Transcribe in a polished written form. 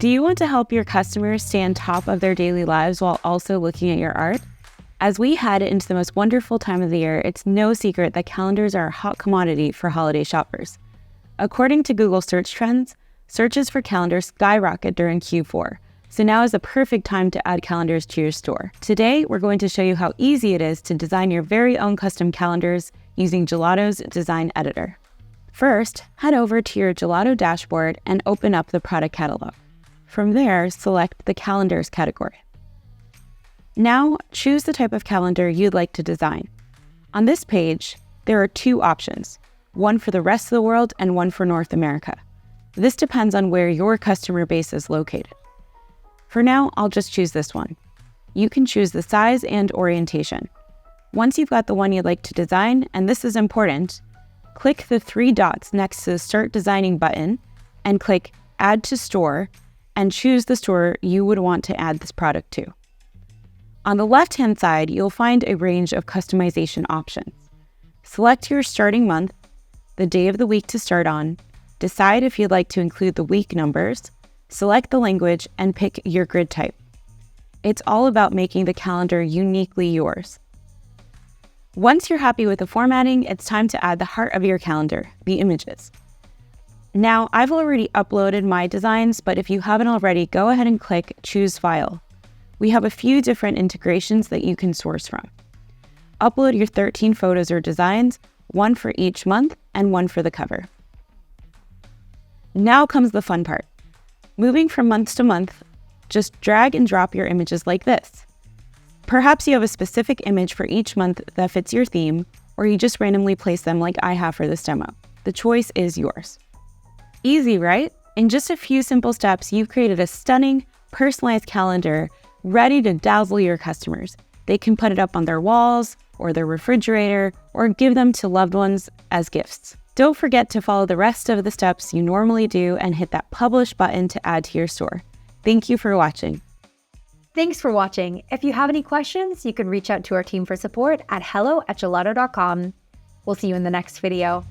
Do you want to help your customers stay on top of their daily lives while also looking at your art? As we head into the most wonderful time of the year, it's no secret that calendars are a hot commodity for holiday shoppers. According to Google search trends, searches for calendars skyrocket during Q4, so now is the perfect time to add calendars to your store. Today, we're going to show you how easy it is to design your very own custom calendars using Gelato's design editor. First, head over to your Gelato dashboard and open up the product catalog. From there, select the calendars category. Now, choose the type of calendar you'd like to design. On this page, there are two options, one for the rest of the world and one for North America. This depends on where your customer base is located. For now, I'll just choose this one. You can choose the size and orientation. Once you've got the one you'd like to design, and this is important, click the three dots next to the Start Designing button and click Add to Store and choose the store you would want to add this product to. On the left-hand side, you'll find a range of customization options. Select your starting month, the day of the week to start on, decide if you'd like to include the week numbers, select the language, and pick your grid type. It's all about making the calendar uniquely yours. Once you're happy with the formatting, it's time to add the heart of your calendar, the images. Now, I've already uploaded my designs, but if you haven't already, go ahead and click Choose File. We have a few different integrations that you can source from. Upload your 13 photos or designs, one for each month and one for the cover. Now comes the fun part. Moving from month to month, just drag and drop your images like this. Perhaps you have a specific image for each month that fits your theme, or you just randomly place them like I have for this demo. The choice is yours. Easy, right? In just a few simple steps, you've created a stunning, personalized calendar ready to dazzle your customers. They can put it up on their walls or their refrigerator or give them to loved ones as gifts. Don't forget to follow the rest of the steps you normally do and hit that publish button to add to your store. Thank you for watching. Thanks for watching. If you have any questions, you can reach out to our team for support at hello@gelato.com. We'll see you in the next video.